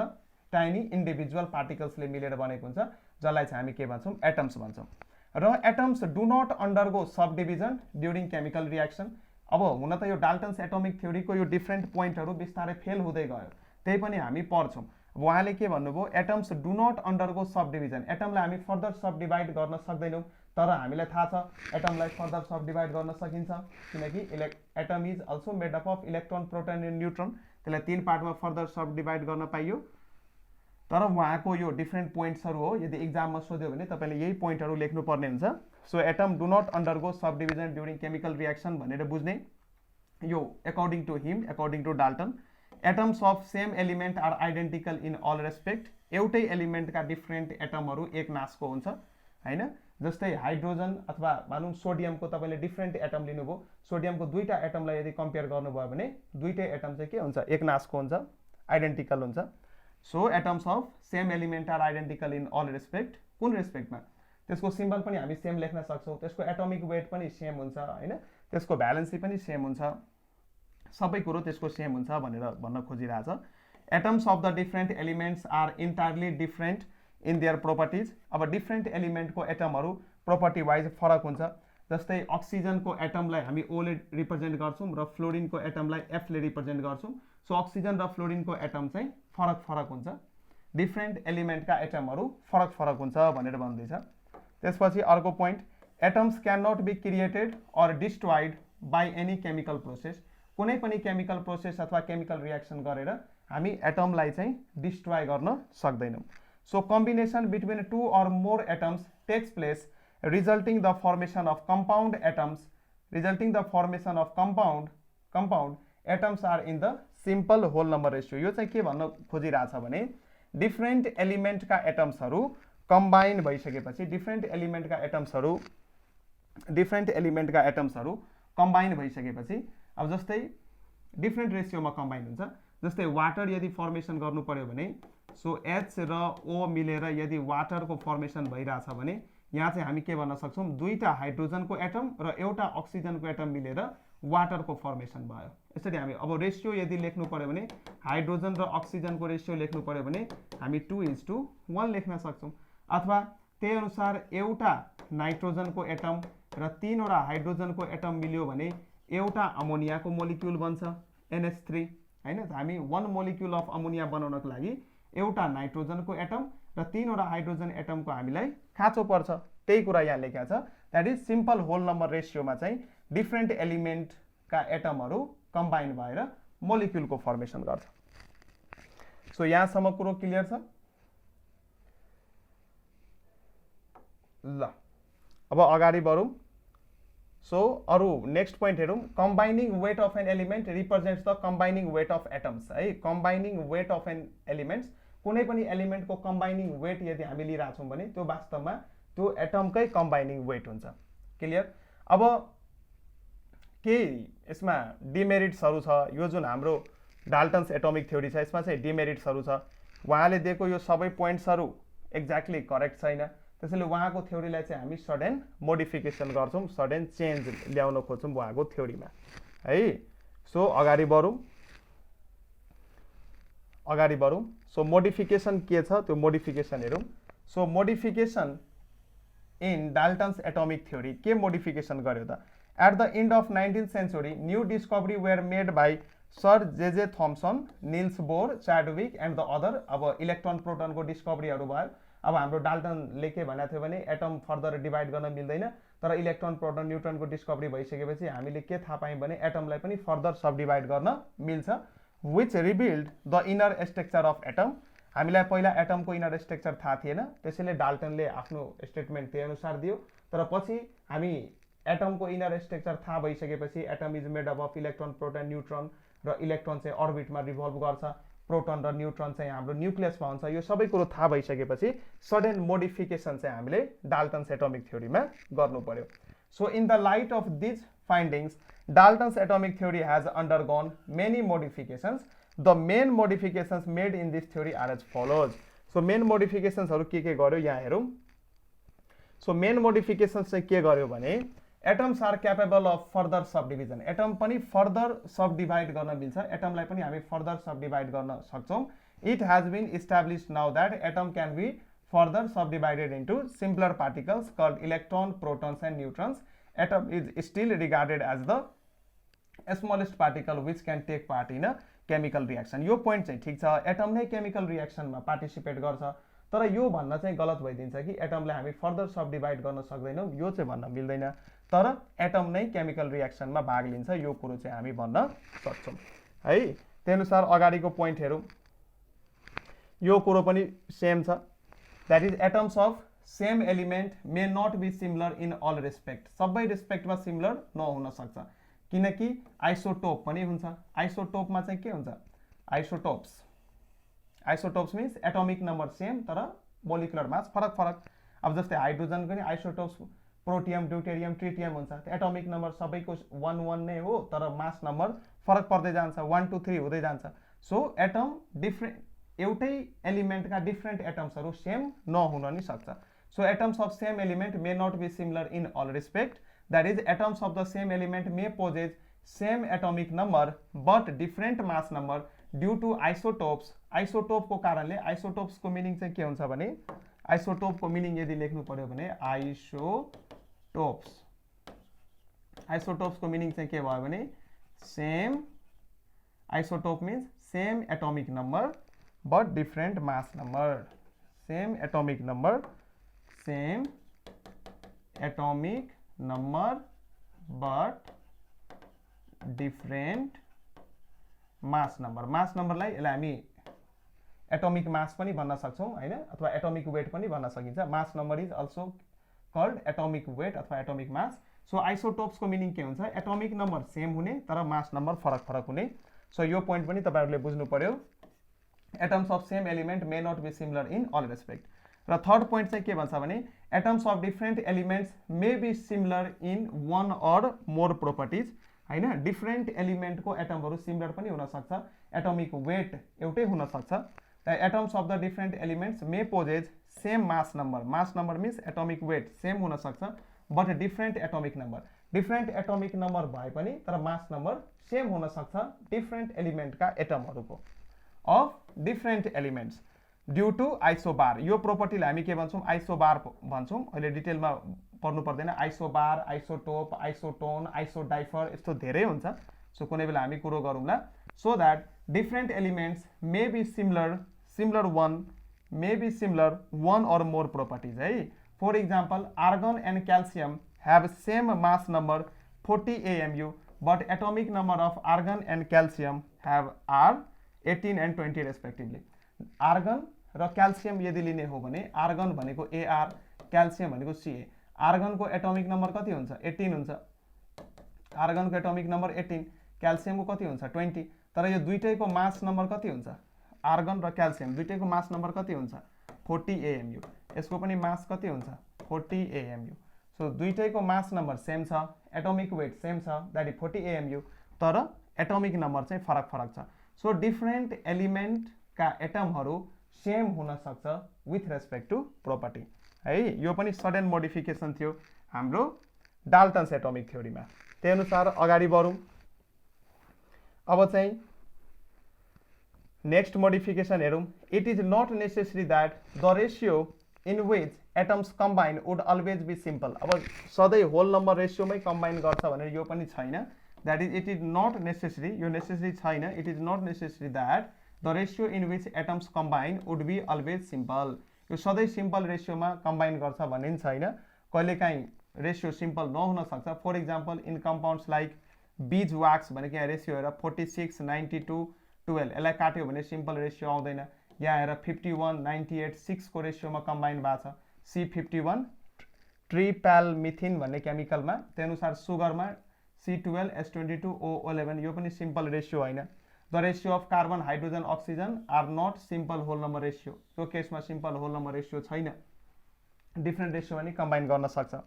टाइनी इन्डिभिजुअल पार्टिकल्सले मिलेर बनेको हुन्छ, जसलाई चाहिँ हामी के भन्छौँ, एटम्स भन्छौँ। र atoms do not undergo sub division during chemical reaction. अब हुन त यो डाल्टन्स एटोमिक थ्योरीको यो डिफ्रेन्ट पोइन्टहरू बिस्तारै फेल हुँदै गयो, त्यही पनि हामी पढ्छौँ। अब उहाँले के भन्नुभयो, atoms do not undergo sub division. एटमलाई हामी फर्दर सब डिभाइड गर्न सक्दैनौँ, तर हामीलाई थाहा छ एटमलाई फर्दर सब डिभाइड गर्न सकिन्छ, किनकि atom is also made up of electron, proton and neutron. त्यसलाई 3 पार्टमा फर्दर सब डिभाइड गर्न पाइयो। तर उहाँको यो डिफ्रेन्ट पोइन्ट्सहरू हो, यदि इक्जाममा सोध्यो भने तपाईँले यही पोइन्टहरू लेख्नुपर्ने हुन्छ। So atom do not undergo sub division during chemical reaction भनेर बुझ्ने। यो according to him, according to Dalton, atoms of same element are identical in all respect. एउटै एलिमेन्टका डिफ्रेन्ट एटमहरू एक नासको हुन्छ हैन। जस्तै हाइड्रोजन अथवा भनौँ सोडियमको तपाईँले डिफ्रेन्ट एटम लिनुभयो, सोडियमको 2टा एटमलाई यदि कम्पेयर गर्नुभयो भने दुईटै एटम चाहिँ के हुन्छ, एक नासको हुन्छ, आइडेन्टिकल हुन्छ। So atoms of same element are identical in all respect. कुन रेस्पेक्टमा? त्यसको सिम्बल पनि हामी सेम लेख्न सक्छौँ, त्यसको एटोमिक वेट पनि सेम हुन्छ हैन, त्यसको भ्यालेन्सी पनि सेम हुन्छ, सबै कुरो त्यसको सेम हुन्छ भनेर भन्न खोजिरहेछ। Atoms of the different elements are entirely different in their properties. अब डिफ्रेन्ट एलिमेन्टको एटमहरू प्रोपर्टी वाइज फरक हुन्छ। जस्तै अक्सिजनको एटमलाई हामी ओले रिप्रेजेन्ट गर्छौँ र फ्लोरिनको एटमलाई एफले रिप्रेजेन्ट गर्छौँ। सो अक्सिजन र फ्लोरिनको एटम चाहिँ फरक फरक हुन्छ, डिफ्रेन्ट एलिमेन्टका एटमहरू फरक फरक हुन्छ भनेर भन्दैछ। त्यसपछि अर्को point, atoms can not be created or destroyed by any chemical process. कुनै पनि केमिकल प्रोसेस अथवा केमिकल रियाक्सन गरेर हामी एटमलाई चाहिँ डिस्ट्रोय गर्न सक्दैनौँ। So combination between 2 or more atoms takes place, resulting the formation of compound atoms. Resulting the formation of compound atoms are in the simple whole number ratio. यो चाहिँ के भन्न खोजिरहेछ भने डिफ्रेन्ट एलिमेन्टका एटम्सहरू कम्बाइन भइसकेपछि, डिफ्रेन्ट एलिमेन्टका एटम्सहरू कम्बाइन भइसकेपछि, अब जस्तै different रेसियोमा combine हुन्छ। जस्तै वाटर यदि फर्मेसन गर्नु पर्यो भने सो एच र ओ मिलेर यदि वाटरको फर्मेसन भइरहेछ भने यहाँ चाहिँ हामी के भन्न सक्छौँ, 2टा हाइड्रोजनको एटम र एउटा अक्सिजनको एटम मिलेर वाटरको फर्मेसन भयो। यसरी हामी अब रेसियो यदि लेख्नु पर्यो भने हाइड्रोजन र अक्सिजनको रेसियो लेख्नु पर्यो भने हामी 2:1 लेख्न सक्छौँ। अथवा त्यही अनुसार एउटा नाइट्रोजनको एटम र 3वटा हाइड्रोजनको एटम मिल्यो भने एउटा अमोनियाको मोलिक्युल बन्छ NH3 हैन। हामी 1 मोलिक्युल अफ अमोनिया बनाउनको लागि एउटा नाइट्रोजनको एटम र 3वटा हाइड्रोजन एटमको हामीलाई खाँचो पर्छ। त्यही कुरा यहाँ लेखेको छ, that is simple whole number रेसियोमा चाहिँ डिफ्रेन्ट एलिमेन्टका एटमहरू कम्बाइन भएर मोलिक्युलको फर्मेसन गर्छ। सो यहाँसम्म कुरो क्लियर छ ल। अब अगाडि बढौँ। सो अरू नेक्स्ट पोइन्ट हेरौँ। Combining weight of an element represents the combining weight of atoms है। Combining weight of an elements, कुनै पनि एलिमेन्टको कम्बाइनिङ वेट यदि हामी लिइरहेछौँ भने त्यो वास्तवमा त्यो एटमकै कम्बाइनिङ वेट हुन्छ। क्लियर? अब केही यसमा डिमेरिट्सहरू छ। यो जुन हाम्रो डाल्टन्स एटोमिक थ्योरी छ यसमा चाहिँ डिमेरिट्सहरू छ। उहाँले दिएको यो सबै पोइन्ट्सहरू एक्ज्याक्टली करेक्ट छैन, त्यसैले उहाँको थ्योरीलाई चाहिँ हामी सडन मोडिफिकेसन गर्छौँ, सडन चेन्ज ल्याउन खोज्छौँ उहाँको थ्योरीमा है। सो अगाडि बढौँ। सो मोडिफिकेसन के छ त्यो मोडिफिकेसन हेरौँ। So modification in Dalton's atomic theory के मोडिफिकेसन गर्यो त? At the end of 19th century new discovery were made by sir J Thomson, Niels Bohr, Chadwick and the other. अब इलेक्ट्रोन प्रोटोनको डिस्कभरीहरू भयो। अब हाम्रो डाल्टनले के भनेको थियो भने एटम फर्दर डिभाइड गर्न मिल्दैन, तर इलेक्ट्रोन प्रोटोन न्युट्रोनको डिस्कभरी भइसकेपछि हामीले के थाहा पायौँ भने एटमलाई पनि फर्दर सब डिभाइड गर्न मिल्छ, which rebuild the inner structure of atom. हामीलाई पहिला एटमको इनर स्ट्रक्चर थाहा थिएन, त्यसैले डाल्टनले आफ्नो स्टेटमेन्ट त्यही अनुसार दियो। तर पछि हामी एटमको इनर स्ट्रक्चर थाहा भइसकेपछि atom is made up of electron, proton, neutron र इलेक्ट्रोन चाहिँ अर्बिटमा रिभल्भ गर्छ, प्रोटोन र न्युट्रोन चाहिँ हाम्रो न्युक्लियसमा हुन्छ। यो सबै कुरो थाहा भइसकेपछि सडन मोडिफिकेसन चाहिँ हामीले डाल्टन्स एटोमिक थ्योरीमा गर्नु पर्यो। So in the light of these findings Dalton's atomic theory has undergone many modifications. The main modifications made in this theory are as follows. So main मोडिफिकेशंसहरू के गर्यो यहाँ हेरौँ। सो मेन मोडिफिकेशंस चाहिँ के गर्यो भने atoms are capable of further subdivision atom पनि फर्दर सब डिभाइड गर्न मिल्छ एटमलाई पनि हामी फर्दर सब डिभाइड गर्न सक्छौं it has been established now that atom can be further subdivided into simpler particles called electron, protons and neutrons. Atom is still regarded as the smallest particle which can take part in a chemical reaction. यो point चाहिँ ठीक छ atom नै chemical reaction मा participate गर्छ तर यो भन्न चाहिँ गलत भइदिन्छ कि एटमलाई हामी फर्दर सब डिभाइड गर्न सक्दैनौं यो चाहिँ भन्न मिल्दैन तर एटम नै chemical reaction मा भाग लिन्छ यो कुरो चाहिँ हामी भन्न सक्छौं है त्यही अनुसार अगाडिको point हेरौं यो कुरो पनि सेम छ that is atoms of same element may not be similar in all respect सबै रेस्पेक्ट मा सिमिलर नहुन सक्छ किनकि आइसोटोप पनि हुन्छ आइसोटोप मा चाहिँ के हुन्छ isotopes means atomic number same तर मोलिकुलर मास फरक फरक अब जस्तै हाइड्रोजन पनि आइसोटोप्स प्रोटियम ड्यूटेरियम ट्रिटियम हुन्छ एटॉमिक नंबर सबैको 1 1 नै हो तर मास नंबर फरक पर्दै जान्छ 1 2 3 हुँदै जान्छ सो एटम डिफरेंट एउटै एलिमेंट का डिफरेंट एटम्सहरु सेम नहुन नि सक्छ so atoms of same element may not be similar in all respect that is atoms of the same element may possess same atomic number but different mass number due to isotope को कारणले isotopes को meaning चाहिँ के हुन्छ भने isotope को meaning यदि लेख्नु पर्यो भने आइसोटोप्स को मिनिङ चाहिँ के भयो भने same isotope means same atomic number but different mass number same atomic number but different mass number लाई यसलाई हामी एटॉमिक मास पनि भन्न सक्छौं हैन अथवा एटॉमिक वेट पनि भन्न सकिन्छ mass number is also called atomic weight अथवा एटॉमिक मास सो आइसोटोप्स को मिनिङ के हुन्छ एटॉमिक नंबर सेम हुने तर मास नंबर फरक फरक हुने सो यो पोइन्ट पनि तपाईहरुले बुझ्नु पर्यो atoms of same element may not be similar in all respect र थर्ड पोइन्ट चाहिँ के भन्छ भने atoms of different elements may be similar in one or more properties हैन डिफरेंट एलिमेंट को एटमहरु सिमिलर पनि हुन सक्छ एटॉमिक वेट एउटै हुन सक्छ the atoms of the different elements may possess same mass number means atomic weight same हुन सक्छ बट डिफरेंट एटॉमिक नंबर भए पनि तर मास नंबर सेम हुन सक्छ डिफरेंट एलिमेंट का एटमहरुको of different elements due to isobar यो प्रोपर्टी हामी के भन्छौं आइसोबार भन्छौं अहिले डिटेलमा पढ्नु पर्दैन आइसोबार आइसोटोप आइसोटोन आइसोडाइफर यस्तो धेरै हुन्छ सो कुनै बेला हामी कुरो गरौँला so that different elements may be similar one or more properties है for example argon and calcium have same mass number 40 AMU but atomic number of argon and calcium are 18 and 20 respectively argon र calcium यदि लिने हो भने argon भनेको AR calcium भनेको CA argon को atomic number कति हुन्छ 18 हुन्छ आर्गन को एटॉमिक नंबर 18 क्याल्सियम को कति हुन्छ 20 तर यो दुईटैको मास नंबर कति हुन्छ आर्गन र क्याल्सियम दुईटैको मास नंबर कति हुन्छ 40 AMU यसको पनि मास कति हुन्छ 40 AMU सो दुईटैको मास नंबर सेम छ एटॉमिक वेट सेम छ दैट इज 40 AMU तर एटॉमिक नंबर चाहिँ फरक फरक छ सो डिफरेंट एलिमेंट का एटमहरु सेम हुन सक्छ विथ रेस्पेक्ट टु प्रोपर्टी है यो पनि सडन मोडिफिकेसन थियो हाम्रो डाल्टन्स एटॉमिक थ्योरीमा त्यही अनुसार अगाडि बढौं अब चाहिँ नेक्स्ट मोडिफिकेसन हेरौं it is not necessary that the ratio in which atoms combine would always be simple अब सधैं होल नम्बर रेशियोमै कम्बाइन गर्छ भनेर यो पनि छैन that is it is not necessary यो necessary छैन it is not necessary that the ratio in which atoms combine would be always simple यो सधैं सिम्पल रेशियोमा कम्बाइन गर्छ भन्ने छैन कहिलेकाहीँ रेशियो सिम्पल नहुन सक्छ for example in compounds like bees wax भनेको यहाँ रेशियो हेर 46 92 12 यसलाई काट्यो भने सिम्पल रेशियो आउँदैन यहाँ हेर 51 98 6 को रेशियोमा कम्बाइन भएको छ C51 ट्रिप्यालमिथिन भन्ने केमिकलमा त्यही अनुसार सुगरमा C12 S22 O11 यो पनि सिम्पल रेशियो हैन the ratio of carbon hydrogen oxygen are not simple whole number ratio यो केसमा सिम्पल होल नम्बर रेशियो छैन डिफरेंट रेशियो पनि कम्बाइन गर्न सक्छ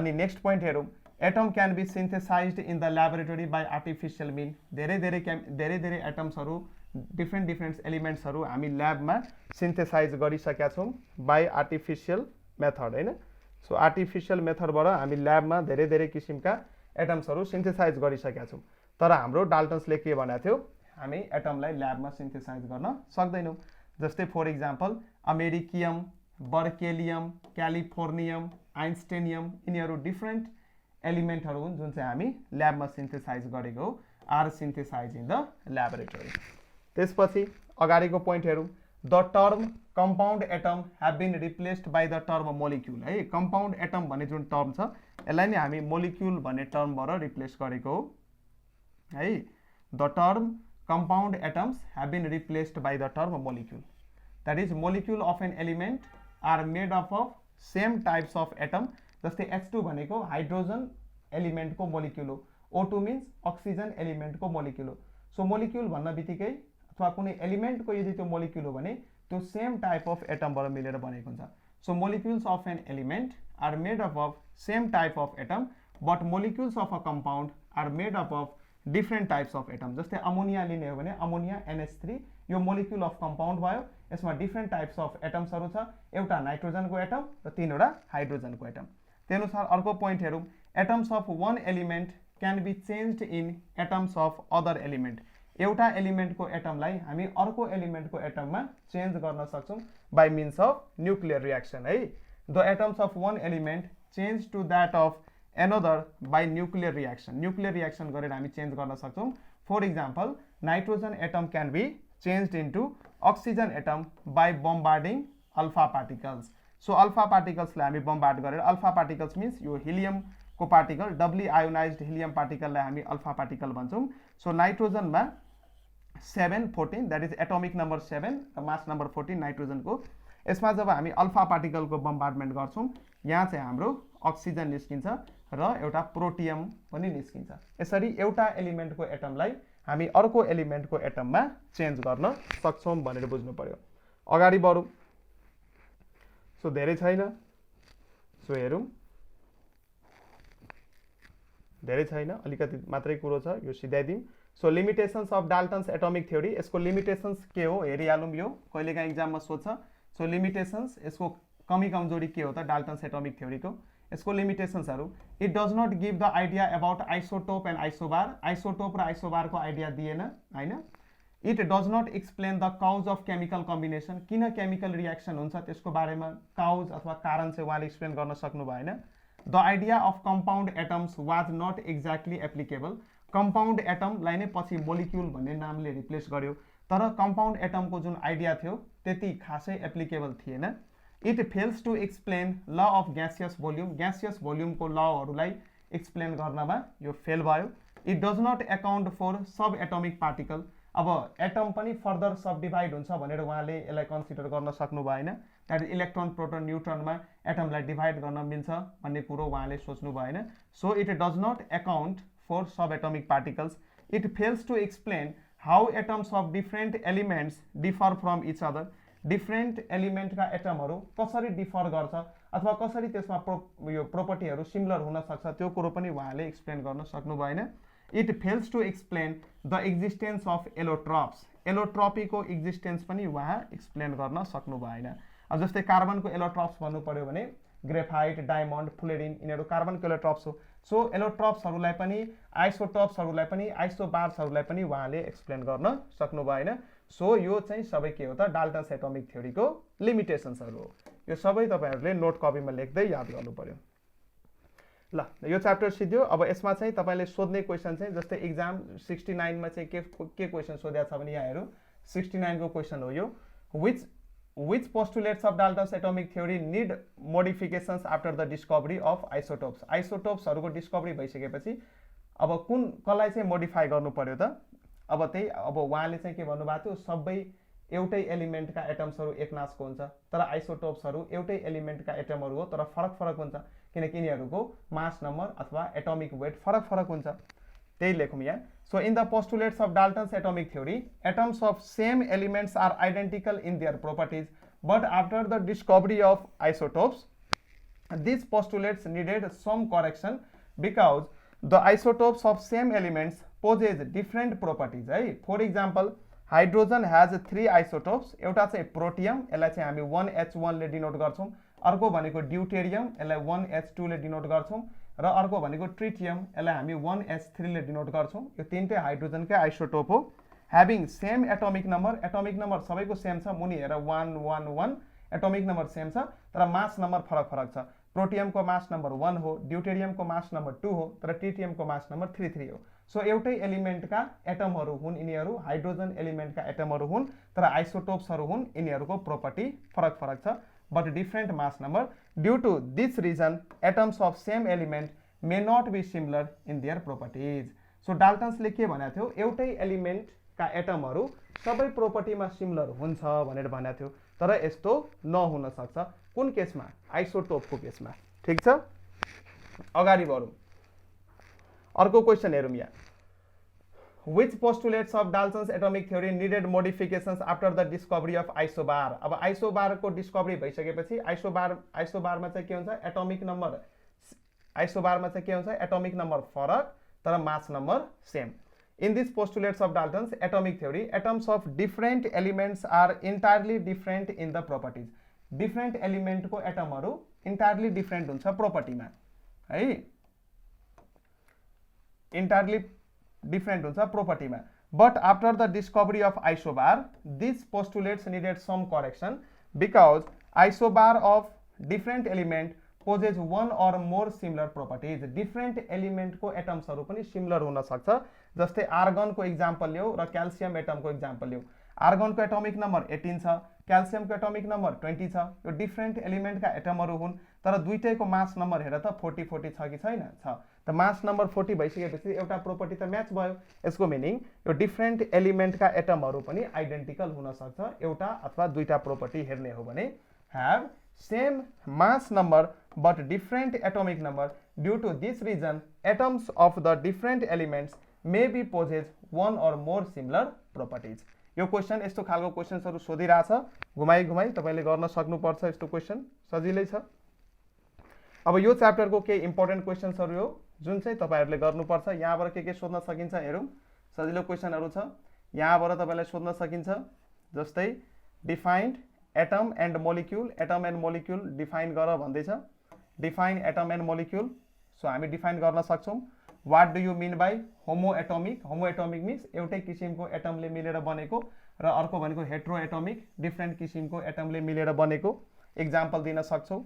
अनि नेक्स्ट पोइन्ट हेरौं atom can be synthesized in the laboratory by artificial mean धेरै एटम्सहरु डिफरेंट एलिमेन्ट्सहरु हामी ल्याबमा सिन्थेसाइज गरिसकेका छौं बाइ आर्टिफिशियल मेथड हैन सो आर्टिफिशियल मेथडबाट हामी ल्याबमा धेरै धेरै किसिमका एटम्सहरू सिन्थेसाइज गरिसकेका छौँ, तर हाम्रो डाल्टन्सले के भनेको थियो, हामी एटमलाई ल्याबमा सिन्थेसाइज गर्न सक्दैनौँ। जस्तै फर इक्जाम्पल अमेरिकियम, बर्केलियम, क्यालिफोर्नियम, आइन्स्टेनियम, यिनीहरू डिफ्रेन्ट एलिमेन्टहरू हुन् जुन चाहिँ हामी ल्याबमा सिन्थेसाइज गरेको हो, are synthesize in the laboratory. त्यसपछि अगाडिको पोइन्ट हेरौँ, the term compound atom have been replaced by the term molecule है। कम्पाउन्ड एटम भन्ने जुन टर्म छ यसलाई नै हामी मोलिक्युल भन्ने टर्मबाट रिप्लेस गरेको हो है। The term compound atoms have been replaced by the term molecule. That is, molecule of an element are made up of same types of atom. जस्तै H2 भनेको हाइड्रोजन एलिमेन्ट को मोलिक्युल हो, O2 means oxygen element को molecule हो। So molecule भन्न बित्तिकै अथवा कुनै एलिमेन्ट को यदि त्यो मोलिक्युल हो भने त्यो सेम टाइप अफ एटमबाट मिलेर बनेको हुन्छ। So molecules of an element are made up of same type of atom, but molecules of a compound are made up of different types of atom. जस्तै अमोनिया लिने हो भने अमोनिया NH3 यो molecule of compound भयो, यसमा different types of एटम्सहरू छ, एउटा नाइट्रोजनको atom र तीनवटा हाइड्रोजनको एटम। त्यही अनुसार अर्को पोइन्ट हेरौँ, atoms of one element can be changed in atoms of other element. एउटा एलिमेन्टको एटमलाई हामी अर्को एलिमेन्टको एटममा चेन्ज गर्न सक्छौँ by means of nuclear reaction है। The atoms of one element change to that of another by nuclear reaction. Nuclear reaction गरेर हामी change गर्न सक्छौँ। For example nitrogen atom can be changed into oxygen atom by bombarding alpha particles. So alpha पार्टिकल्सलाई हामी bombard गरेर, alpha particles means यो हिलियमको particle, doubly ionized helium पार्टिकललाई हामी अल्फा पार्टिकल भन्छौँ। सो नाइट्रोजनमा 714 द्याट इज एटोमिक नम्बर 7 र मास नम्बर 14 नाइट्रोजनको। यसमा जब हामी अल्फा पार्टिकलको बम्बार्डमेन्ट गर्छौँ यहाँ चाहिँ हाम्रो अक्सिजन निस्किन्छ र एउटा प्रोटियम पनि निस्किन्छ। यसरी एउटा एलिमेन्टको एटमलाई हामी अर्को एलिमेन्टको एटममा चेन्ज गर्न सक्छौँ भनेर बुझ्नु पर्यो। अगाडि बढौँ। सो धेरै छैन, सो हेरौँ, धेरै छैन, अलिकति मात्रै कुरो छ, यो सिधाइदिउँ। So limitations of Dalton's atomic theory, यसको लिमिटेशन्स के हो हेरिहालौँ, यो कहिलेकाहीँ इक्जाममा सोध्छ। सो लिमिटेशन्स, यसको कमी कमजोरी के हो त डाल्टन्स एटोमिक थ्योरीको, यसको लिमिटेशन्सहरू, it does not give the idea about isotope and isobar. Isotope र आइसोबारको आइडिया दिएन होइन। It does not explain the cause of chemical combination, किन केमिकल रियाक्सन हुन्छ त्यसको बारेमा काउज अथवा कारण चाहिँ उहाँले एक्सप्लेन गर्न सक्नु भएन। The idea of compound atoms was not exactly applicable. Compound एटमलाई नै पछि मोलिक्युल भन्ने नामले रिप्लेस गर्यो, तर कम्पाउन्ड एटमको जुन आइडिया थियो त्यति खासै एप्लिकेबल थिएन। It fails to explain law of gaseous volume, gaseous भोल्युमको लहरूलाई एक्सप्लेन गर्नमा यो फेल भयो। It does not account for sub atomic particle, अब एटम पनि फर्दर सब डिभाइड हुन्छ भनेर उहाँले यसलाई कन्सिडर गर्न सक्नु भएन। द्याट इज इलेक्ट्रोन प्रोटोन न्युट्रोनमा एटमलाई डिभाइड गर्न मिल्छ भन्ने कुरो उहाँले सोच्नु भएन। So it does not account for sub atomic particles. It fails to explain how atoms of different elements differ from each other. Different एलिमेन्टका एटमहरू कसरी डिफर गर्छ अथवा कसरी त्यसमा यो प्रोपर्टीहरू सिमिलर हुन सक्छ त्यो कुरो पनि उहाँले एक्सप्लेन गर्न सक्नु भएन। It fails to explain the existence of allotropes, एलोट्रपीको एक्जिस्टेन्स पनि उहाँ एक्सप्लेन गर्न सक्नु भएन। अब जस्तै कार्बनको एलोट्रप्स भन्नु पर्यो भने ग्रेफाइट, डायमन्ड, फ्लोरिन यिनीहरू कार्बनको एलोट्रप्स हो। सो एलोट्रप्सहरूलाई पनि, आइसोटोप्सहरूलाई पनि, आइसोबार्सहरूलाई पनि उहाँले एक्सप्लेन गर्न सक्नु भएन। सो यो चाहिँ सबै के हो त डाल्टन्स एटोमिक थ्योरीको लिमिटेशन्सहरू हो। यो सबै तपाईँहरूले नोट कपीमा लेख्दै याद गर्नु पर्यो। ल यो च्याप्टर सिद्धियो। अब यसमा चाहिँ तपाईँले सोध्ने क्वेसन चाहिँ जस्तै इक्जाम 69 मा चाहिँ के क्वेसन सोधेको छ भने यहाँ हेरौँ, 69 को क्वेसन हो यो, which postulates of Dalton's atomic theory need modifications after the discovery of isotopes। आइसोटोप्सहरूको डिस्कभरी भइसकेपछि अब कुन कसलाई चाहिँ मोडिफाई गर्नु पर्यो त, अब त्यही अब उहाँले चाहिँ के भन्नुभएको थियो, सबै एउटै एलिमेन्टका एटम्सहरू एकनासको हुन्छ, तर आइसोटोप्सहरू एउटै एलिमेन्टका एटमहरू हो तर फरक फरक हुन्छ किनकि यिनीहरूको मास नम्बर अथवा एटोमिक वेट फरक फरक हुन्छ। त्यही लेखौँ यहाँ। So in the postulates of Dalton's atomic theory atoms of same elements are identical in their properties, but after the discovery of isotopes these postulates needed some correction because the isotopes of same elements possess different properties है। for example hydrogen has 3 isotopes, एउटा चाहिँ protium, यसलाई चाहिँ हामी 1H1 ले denote गर्छौं, अर्को भनेको ड्युटेरियम, यसलाई 1s2 ले डिनोट गर्छौं, र अर्को भनेको ट्रिटियम, यसलाई हामी 1s3 ले डिनोट गर्छौं। यो तीनटै हाइड्रोजनकै आइसोटोप हो। ह्याभिङ सेम एटोमिक नम्बर सबैको सेम छ, मुनि हेर 1 1 1 एटोमिक नम्बर सेम छ, तर मास नम्बर फरक छ। प्रोटियमको मास नम्बर 1 हो, ड्युटेरियमको मास नम्बर 2 हो, तर ट्रिटियमको मास नम्बर 3 हो। सो एउटै एलिमेन्टका एटमहरू हुन् यिनीहरू, हाइड्रोजन एलिमेन्टका एटमहरू हुन्, तर आइसोटोप्सहरू हुन्, यिनीहरूको प्रोपर्टी फरक छ, but different mass number. Due to this reason, atoms of same element may not be similar in their properties. So डाल्टन्सले के भनेको थियो, एउटै एलिमेन्टका एटमहरू सबै प्रोपर्टीमा सिमिलर हुन्छ भनेर भनेको थियो, तर यस्तो नहुन सक्छ। कुन केसमा? आइसोटोपको केसमा। ठीक छ, अगाडि बढौं। अर्को क्वेशन हेरौं यहाँ। Which postulates of Dalton's atomic theory needed modifications after the discovery of isobar? अब आइसोबार को डिस्कभरी भइसकेपछि आइसोबारमा चाहिँ के हुन्छ, एटोमिक नम्बर, आइसोबारमा चाहिँ के हुन्छ, एटोमिक नम्बर फरक तर mass number same. In this postulates of Dalton's atomic theory, atoms of different elements are entirely different in the properties. Different element को एटमहरू entirely different हुन्छ प्रोपर्टीमा है, entirely different हुन्छ प्रोपर्टीमा। But after the discovery of isobar, these postulates needed some correction because isobar of different element possess one or more similar properties. Different element को एटम्सहरू पनि similar हुन सक्छ। जस्तै आर्गनको example लियौ र क्याल्सियम एटमको एक्जाम्पल लियौ। आर्गनको एटोमिक नम्बर 18 छ, क्याल्सियमको एटोमिक नम्बर 20 छ। यो डिफरेन्ट एलिमेन्टका एटमहरू हुन्, तर दुईटैको मास नम्बर हेर त 40 40 छ कि छैन, छ। त मास नम्बर 40 भइसकेपछि एउटा प्रोपर्टी त म्याच भयो। यसको मिनिङ यो डिफरेन्ट एलिमेन्टका एटमहरू पनि आइडेन्टिकल हुन सक्छ, एउटा अथवा दुईटा प्रोपर्टी हेर्ने हो भने। have same mass number but different atomic number. Due to this reason, atoms of the different elements may be possess one or more similar properties. यो क्वेशन यस्तो खालको क्वेशन्सहरु सोधिरहेछ, घुमाई घुमाई तपाईले गर्न सक्नुपर्छ। यस्तो क्वेशन सजिलै छ। अब यो च्याप्टरको के इम्पोर्टेन्ट क्वेशन्सहरु हो जुन चाहिँ तपाईहरुले गर्नुपर्छ। यहाँबाट के सोध्न सकिन्छ हेरौं। सजिलो क्वेशनहरु छ, यहाँबाट तपाईलाई सोध्न सकिन्छ। जस्तै defined atom and molecule, atom and molecule define गर भन्दैछ। Define atom and molecule, so हामी डिफाइन गर्न सक्छौं। What do you mean by homoatomic? Homoatomic means एउटै किसिमको एटमले मिलेर बनेको, र अर्को भनेको हेट्रोएटोमिक, डिफरेन्ट किसिमको एटमले मिलेर बनेको। एक्जाम्पल दिन सक्छौं।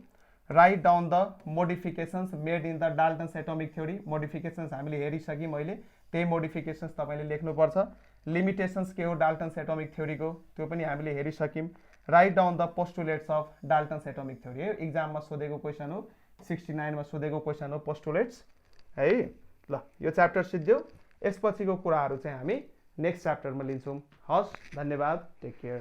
Write down the modifications made in the Dalton's atomic theory. Modifications हामीले हेरिसक्यौं मैले, त्यही मोडिफिकेशंस तपाईले लेख्नुपर्छ। लिमिटेशंस के हो डाल्टन्स एटोमिक थ्योरीको, त्यो पनि हामीले हेरिसक्यौं। Write down the postulates of Dalton's atomic theory. एक्जाममा सोधेको क्वेशन हो, 69 मा सोधेको क्वेशन हो पोस्टुलेट्स है। ल यो च्याप्टर सिद्धियो। यसपछिको कुराहरु चाहिँ हामी नेक्स्ट च्याप्टरमा लिन्छौं। हस्, धन्यवाद, टेक केयर।